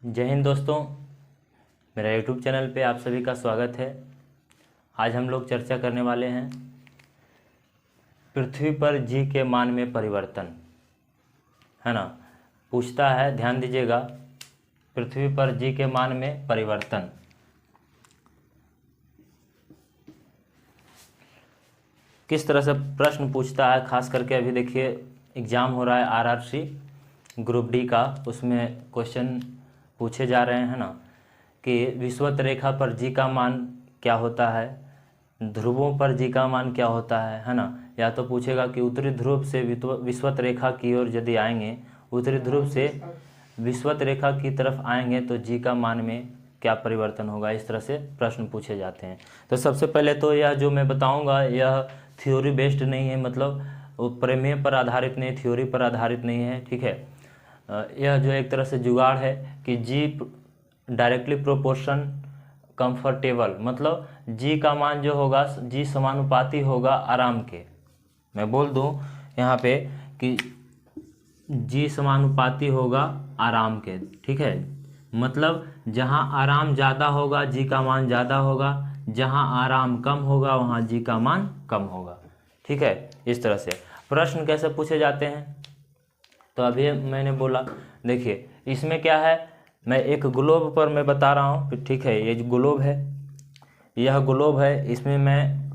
जय हिंद दोस्तों, मेरा यूट्यूब चैनल पे आप सभी का स्वागत है। आज हम लोग चर्चा करने वाले हैं पृथ्वी पर जी के मान में परिवर्तन, है ना। पूछता है, ध्यान दीजिएगा, पृथ्वी पर जी के मान में परिवर्तन। किस तरह से प्रश्न पूछता है, खास करके अभी देखिए एग्ज़ाम हो रहा है आरआरसी ग्रुप डी का, उसमें क्वेश्चन पूछे जा रहे हैं ना कि विषुवत रेखा पर जी का मान क्या होता है, ध्रुवों पर जी का मान क्या होता है ना। या तो पूछेगा कि उत्तरी ध्रुव से विषुवत रेखा की ओर यदि आएंगे, उत्तरी ध्रुव से विषुवत रेखा की तरफ आएंगे तो जी का मान में क्या परिवर्तन होगा। इस तरह से प्रश्न पूछे जाते हैं। तो सबसे पहले तो यह जो मैं बताऊंगा यह थ्योरी बेस्ड नहीं है, मतलब प्रमेय पर आधारित नहीं, थ्योरी पर आधारित नहीं है, ठीक है। यह जो एक तरह से जुगाड़ है कि जी डायरेक्टली प्रोपोर्शन कंफर्टेबल, मतलब जी का मान जो होगा, जी समानुपाती होगा आराम के। मैं बोल दूं यहाँ पे कि जी समानुपाती होगा आराम के, ठीक है। मतलब जहाँ आराम ज़्यादा होगा जी का मान ज़्यादा होगा, जहाँ आराम कम होगा वहाँ जी का मान कम होगा, ठीक है। इस तरह से प्रश्न कैसे पूछे जाते हैं, तो अभी मैंने बोला, देखिए इसमें क्या है, मैं एक ग्लोब पर मैं बता रहा हूँ, ठीक है। ये जो ग्लोब है, यह ग्लोब है, इसमें मैं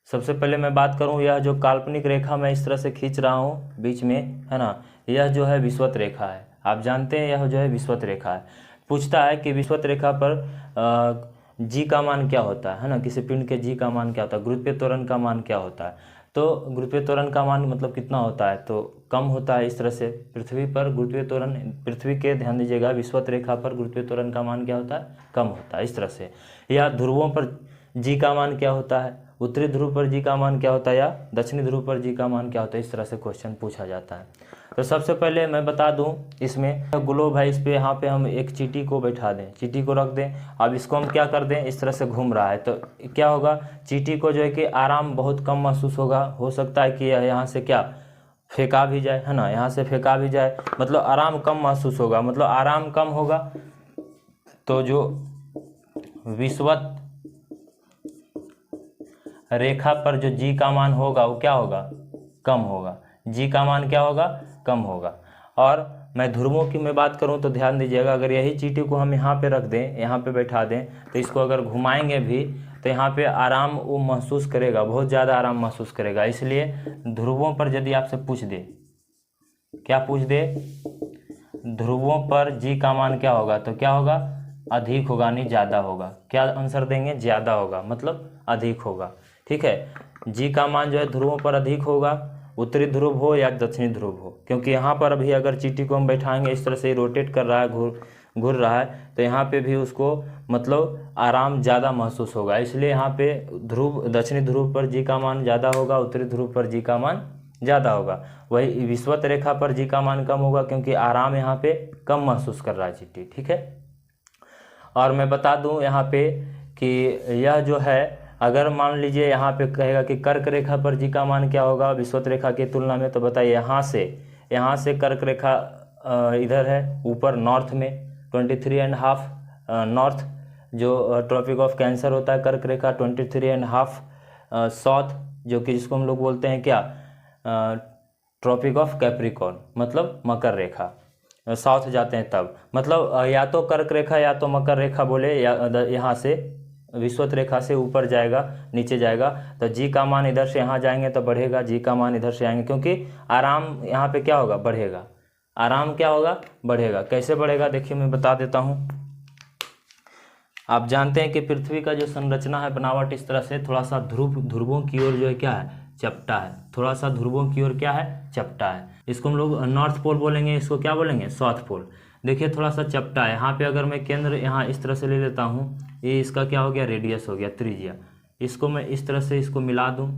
सबसे पहले मैं बात करूँ, यह जो काल्पनिक रेखा मैं इस तरह से खींच रहा हूँ बीच में, है ना, यह जो है विषुवत रेखा है। आप जानते हैं यह जो है विषुवत रेखा है। पूछता है कि विषुवत रेखा पर जी का मान क्या होता है ना, किसी पिंड के जी का मान क्या होता है, गुरुत्वीय त्वरण का मान क्या होता है। तो गुरुत्वीय त्वरण का मान मतलब कितना होता है, तो कम होता है। इस तरह से पृथ्वी पर गुरुत्वीय त्वरण, पृथ्वी के, ध्यान दीजिएगा, विषुवत रेखा पर गुरुत्वीय त्वरण का मान क्या होता है, कम होता है, इस तरह से। या ध्रुवों पर जी का मान क्या होता है, उत्तरी ध्रुव पर जी का मान क्या होता है, या दक्षिणी ध्रुव पर जी का मान क्या होता है, इस तरह से क्वेश्चन पूछा जाता है। तो सबसे पहले मैं बता दूं, इसमें ग्लोब है, इस पे यहाँ पे हम एक चींटी को बैठा दें, चींटी को रख दें। अब इसको हम क्या कर दें, इस तरह से घूम रहा है तो क्या होगा, चींटी को जो है कि आराम बहुत कम महसूस होगा। हो सकता है कि यहाँ से क्या फेंका भी जाए, है ना, यहाँ से फेंका भी जाए, मतलब आराम कम महसूस होगा। मतलब आराम कम होगा तो जो विषुवत रेखा पर जो जी का मान होगा वो क्या होगा, कम होगा। जी का मान क्या होगा, कम होगा। और मैं ध्रुवों की मैं बात करूं तो ध्यान दीजिएगा, अगर यही चींटी को हम यहाँ पे रख दें, यहाँ पे बैठा दें, तो इसको अगर घुमाएंगे भी तो यहाँ पे आराम वो महसूस करेगा, बहुत ज़्यादा आराम महसूस करेगा। इसलिए ध्रुवों पर यदि आपसे पूछ दे, क्या पूछ दे, ध्रुवों पर जी का मान क्या होगा, तो क्या होगा, अधिक होगा, नहीं ज़्यादा होगा। क्या आंसर देंगे, ज़्यादा होगा, मतलब अधिक होगा, ठीक है। जी का मान जो है ध्रुवों पर अधिक होगा, उत्तरी ध्रुव हो या दक्षिणी ध्रुव हो, क्योंकि यहाँ पर अभी अगर चींटी को हम बैठाएंगे, इस तरह से रोटेट कर रहा है, घूर रहा है, तो यहाँ पे भी उसको मतलब आराम ज़्यादा महसूस होगा। इसलिए यहाँ पे ध्रुव, दक्षिणी ध्रुव पर जी का मान ज़्यादा होगा, उत्तरी ध्रुव पर जी का मान ज़्यादा होगा। वही विषुवत रेखा पर जी का मान कम होगा, क्योंकि आराम यहाँ पे कम महसूस कर रहा है चींटी, ठीक है। और मैं बता दूं यहाँ पे कि यह जो है, अगर मान लीजिए यहाँ पे कहेगा कि कर्क रेखा पर जी का मान क्या होगा विषुवत रेखा की तुलना में, तो बताइए, यहाँ से कर्क रेखा इधर है ऊपर नॉर्थ में 23.5 नॉर्थ, जो ट्रॉपिक ऑफ कैंसर होता है, कर्क रेखा 23.5 साउथ, जो कि जिसको हम लोग बोलते हैं क्या, ट्रॉपिक ऑफ कैप्रिकॉर्न, मतलब मकर रेखा, साउथ जाते हैं तब, मतलब या तो कर्क रेखा या तो मकर रेखा बोले, या यहाँ से विषुवत रेखा से ऊपर जाएगा, नीचे जाएगा, तो जी का मान इधर से यहाँ जाएंगे तो बढ़ेगा, जी का मान इधर से आएंगे, क्योंकि आराम यहाँ पे क्या होगा, बढ़ेगा। आराम क्या होगा, बढ़ेगा। कैसे बढ़ेगा, देखिए मैं बता देता हूँ। आप जानते हैं कि पृथ्वी का जो संरचना है, बनावट इस तरह से, थोड़ा सा ध्रुवों की ओर जो है क्या है, चपटा है, थोड़ा सा ध्रुवों की ओर क्या है, चपटा है। इसको हम लोग नॉर्थ पोल बोलेंगे, इसको क्या बोलेंगे, साउथ पोल। देखिए थोड़ा सा चपटा है। यहाँ पे अगर मैं केंद्र यहाँ इस तरह से ले लेता हूँ, ये इसका क्या हो गया, रेडियस हो गया, त्रिज्या। इसको मैं इस तरह से इसको मिला दूँ,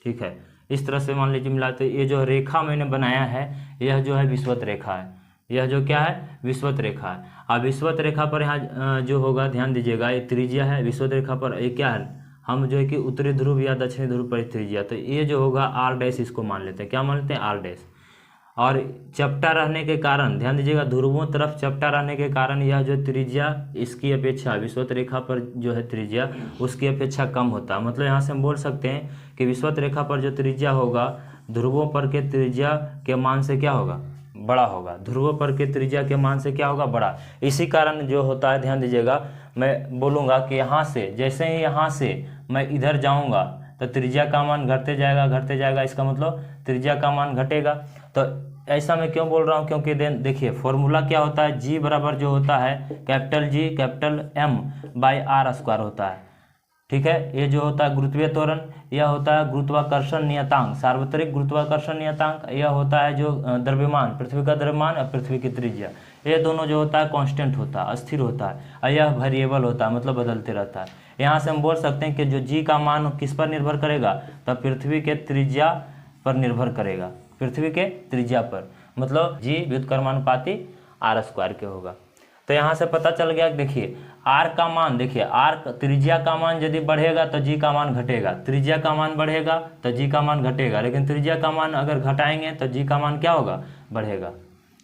ठीक है, इस तरह से मान लीजिए मिलाते, ये जो रेखा मैंने बनाया है यह जो है विषुवत रेखा है, यह जो क्या है, विषुवत रेखा है। अब विषुवत रेखा पर यहाँ जो होगा, ध्यान दीजिएगा, ये त्रिज्या है विषुवत रेखा पर, ये क्या है, हम जो है कि उत्तरी ध्रुव या दक्षिणी ध्रुव पर त्रिज्या, तो ये जो होगा आर डैश, इसको मान लेते हैं, क्या मान लेते हैं, आर डैश। और चपटा रहने के कारण, ध्यान दीजिएगा, ध्रुवों तरफ चपटा रहने के कारण यह जो त्रिज्या इसकी अपेक्षा विषुवत रेखा पर जो है त्रिज्या उसकी अपेक्षा कम होता है। मतलब यहाँ से हम बोल सकते हैं कि विषुवत रेखा पर जो त्रिज्या होगा ध्रुवों पर के त्रिज्या के मान से क्या होगा, बड़ा होगा। ध्रुवों पर के त्रिज्या के मान से क्या होगा, बड़ा। इसी कारण जो होता है, ध्यान दीजिएगा, मैं बोलूँगा कि यहाँ से जैसे ही यहाँ से मैं इधर जाऊँगा तो त्रिज्या का मान घटते जाएगा, इसका मतलब त्रिज्या का मान घटेगा। तो ऐसा मैं क्यों बोल रहा हूँ, क्योंकि देखिए फॉर्मूला क्या होता है, जी बराबर जो होता है capital G capital M by R square होता है। ठीक है, ये जो होता है गुरुत्वीय त्वरण, यह होता है गुरुत्वाकर्षण नियतांक, सार्वत्रिक गुरुत्वाकर्षण नियतांक, यह होता है जो द्रव्यमान, पृथ्वी का द्रव्यमान और पृथ्वी की त्रिज्या, ये दोनों जो होता है कांस्टेंट होता है, अस्थिर होता है, और यह वेरिएबल होता है, मतलब बदलते रहता है। यहाँ से हम बोल सकते हैं कि जो जी का मान किस पर निर्भर करेगा, तो पृथ्वी के त्रिज्या पर निर्भर करेगा, पृथ्वी के त्रिज्या पर, मतलब जी व्युत्क्रमानुपाती आर स्क्वायर के होगा। तो यहाँ से पता चल गया, देखिए आर का मान, देखिए आर त्रिज्या का मान यदि बढ़ेगा तो जी का मान घटेगा, त्रिज्या का मान बढ़ेगा तो जी का मान घटेगा, लेकिन त्रिज्या का मान अगर घटाएंगे तो जी का मान क्या होगा, बढ़ेगा।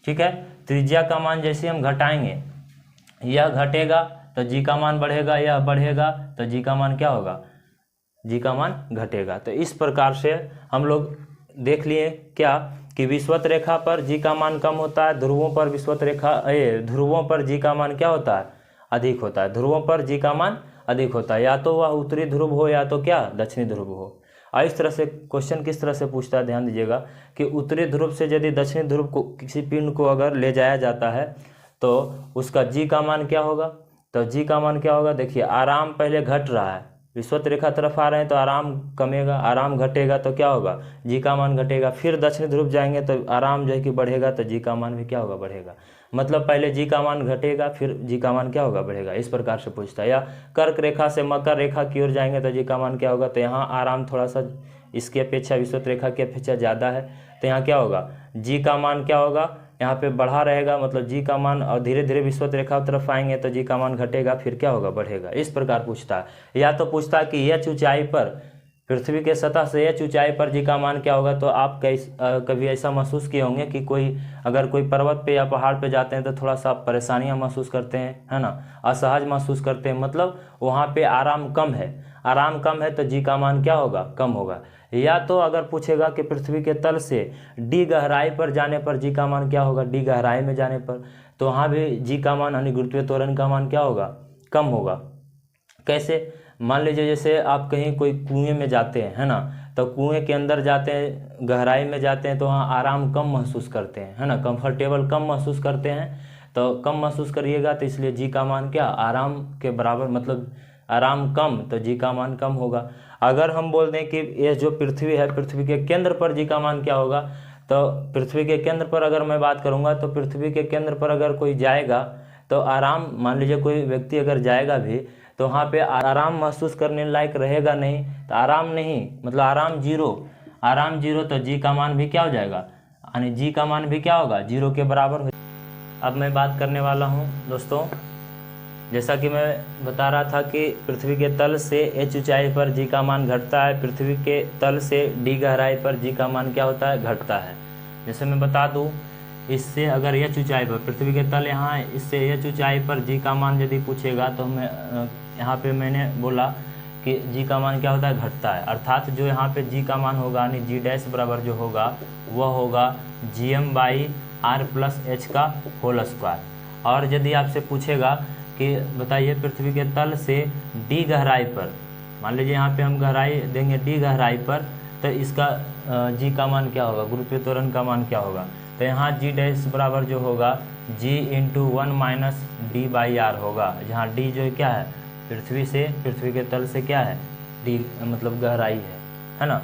ठीक है, त्रिज्या का मान जैसे हम घटाएंगे, यह घटेगा तो जी का मान बढ़ेगा, यह बढ़ेगा तो जी का मान क्या होगा, जी का मान घटेगा। तो इस प्रकार से हम लोग देख लिए क्या कि विषुवत रेखा पर जी का मान कम होता है, ध्रुवों पर ध्रुवों पर जी का मान क्या होता है, अधिक होता है। ध्रुवों पर जी का मान अधिक होता है, या तो वह उत्तरी ध्रुव हो या तो क्या दक्षिणी ध्रुव हो। और इस तरह से क्वेश्चन किस तरह से पूछता है, ध्यान दीजिएगा कि उत्तरी ध्रुव से यदि दक्षिणी ध्रुव को किसी पिंड को अगर ले जाया जाता है तो उसका जी का मान क्या होगा, तो जी का मान क्या होगा, देखिए आराम पहले घट रहा है, विषुवत रेखा तरफ आ रहे हैं तो आराम कमेगा, आराम घटेगा तो क्या होगा, जी का मान घटेगा। फिर दक्षिणी ध्रुव जाएंगे तो आराम जो है कि बढ़ेगा तो जी का मान भी क्या होगा, बढ़ेगा। मतलब पहले जी का मान घटेगा फिर जी का मान क्या होगा, बढ़ेगा। इस प्रकार से पूछता है। या कर्क रेखा से मकर रेखा की ओर जाएंगे तो जी का मान क्या होगा, तो यहाँ आराम थोड़ा सा इसकी अपेक्षा विषुवत रेखा की अपेक्षा ज़्यादा है, तो यहाँ क्या होगा, जी का मान क्या होगा, यहाँ पे बढ़ा रहेगा, मतलब जी का मान, और धीरे धीरे विषुवत रेखा तरफ आएंगे तो जी का मान घटेगा, फिर क्या होगा, बढ़ेगा। इस प्रकार पूछता है। या तो पूछता है कि एच ऊंचाई पर, पृथ्वी के सतह से एच ऊंचाई पर जी का मान क्या होगा। तो आप कभी ऐसा महसूस किए होंगे कि अगर कोई पर्वत पे या पहाड़ पे जाते हैं तो थोड़ा सा परेशानियां महसूस करते हैं, है ना, असहज महसूस करते हैं, मतलब वहाँ पे आराम कम है, आराम कम है तो जी का मान क्या होगा, कम होगा। या तो अगर पूछेगा कि पृथ्वी के तल से डी गहराई पर जाने पर जी का मान क्या होगा, डी गहराई में जाने पर, तो वहाँ भी जी का मान यानी गुरुत्वीय त्वरण का मान क्या होगा, कम होगा। कैसे, मान लीजिए जैसे आप कहीं कोई कुएं में जाते हैं, है ना, तो कुएं के अंदर जाते हैं, गहराई में जाते हैं तो वहाँ आराम कम महसूस करते हैं, है ना, कंफर्टेबल कम महसूस करते हैं, तो कम महसूस करिएगा तो इसलिए जी का मान क्या, आराम के बराबर, मतलब आराम कम तो जी का मान कम होगा। अगर हम बोल दें कि ये जो पृथ्वी है, पृथ्वी के केंद्र पर जी का मान क्या होगा, तो पृथ्वी के केंद्र पर अगर मैं बात करूंगा तो पृथ्वी के केंद्र पर अगर कोई जाएगा तो आराम, मान लीजिए कोई व्यक्ति अगर जाएगा भी तो वहाँ पे आराम महसूस करने लायक रहेगा नहीं, तो आराम नहीं, मतलब आराम जीरो, तो जी का मान भी क्या हो जाएगा, यानी जी का मान भी क्या होगा, जीरो के बराबर हो। अब मैं बात करने वाला हूँ दोस्तों, जैसा कि मैं बता रहा था कि पृथ्वी के तल से एच ऊंचाई पर जी का मान घटता है, पृथ्वी के तल से डी गहराई पर जी का मान क्या होता है, घटता है। जैसे मैं बता दूं, इससे अगर एच ऊंचाई पर, पृथ्वी के तल यहाँ है, इससे एच ऊंचाई पर जी का मान यदि पूछेगा तो मैं यहाँ पे मैंने बोला कि जी का मान क्या होता है, घटता है। अर्थात जो यहाँ पे जी का मान होगा यानी जी डैश बराबर जो होगा वह होगा G M by R plus H का होल स्क्वायर। और यदि आपसे पूछेगा कि बताइए पृथ्वी के तल से डी गहराई पर, मान लीजिए यहाँ पे हम गहराई देंगे डी गहराई पर, तो इसका जी का मान क्या होगा, गुरुत्वीय त्वरण का मान क्या होगा, तो यहाँ जी डैश बराबर जो होगा G into 1 minus D by R होगा, जहाँ डी जो क्या है, पृथ्वी के तल से क्या है, डी मतलब गहराई है ना।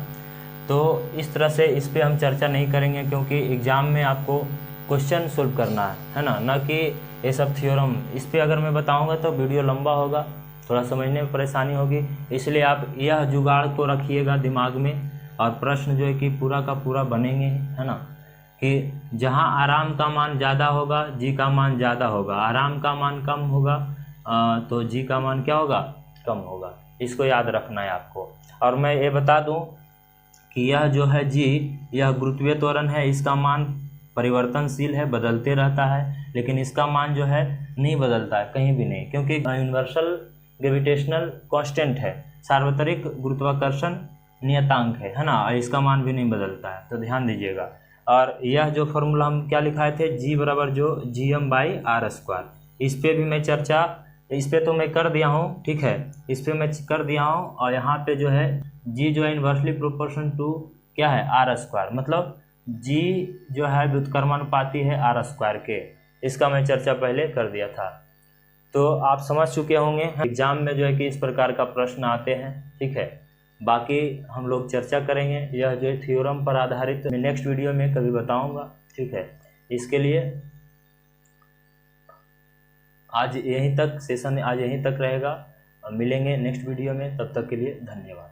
तो इस तरह से इस पर हम चर्चा नहीं करेंगे क्योंकि एग्जाम में आपको क्वेश्चन सोल्व करना है ना, न कि ये सब थ्योरम। इस पर अगर मैं बताऊंगा तो वीडियो लंबा होगा, थोड़ा समझने में परेशानी होगी, इसलिए आप यह जुगाड़ को रखिएगा दिमाग में, और प्रश्न जो है कि पूरा का पूरा बनेंगे, है ना, कि जहां आराम का मान ज़्यादा होगा जी का मान ज़्यादा होगा, आराम का मान कम होगा तो जी का मान क्या होगा, कम होगा। इसको याद रखना है आपको। और मैं ये बता दूं कि यह जो है जी, यह गुरुत्वीय त्वरण है, इसका मान परिवर्तनशील है, बदलते रहता है, लेकिन इसका मान जो है नहीं बदलता है कहीं भी नहीं, क्योंकि यूनिवर्सल ग्रेविटेशनल कांस्टेंट है, सार्वत्रिक गुरुत्वाकर्षण नियतांक है ना, और इसका मान भी नहीं बदलता है, तो ध्यान दीजिएगा। और यह जो फॉर्मूला हम क्या लिखाए थे, जी बराबर जो gm/r², इस पर भी मैं चर्चा, इस पर तो मैं कर दिया हूँ, ठीक है, इस पर मैं कर दिया हूँ। और यहाँ पे जो है जी जो है इन्वर्सली प्रोपोर्शन टू क्या है, r², मतलब जी जो है व्युत्क्रमानुपाती है r² के, इसका मैं चर्चा पहले कर दिया था। तो आप समझ चुके होंगे एग्जाम में जो है कि इस प्रकार का प्रश्न आते हैं, ठीक है। बाकी हम लोग चर्चा करेंगे, यह जो है थ्योरम पर आधारित मैं नेक्स्ट वीडियो में कभी बताऊंगा, ठीक है। इसके लिए आज यहीं तक सेशन आज यहीं तक रहेगा, मिलेंगे नेक्स्ट वीडियो में, तब तक के लिए धन्यवाद।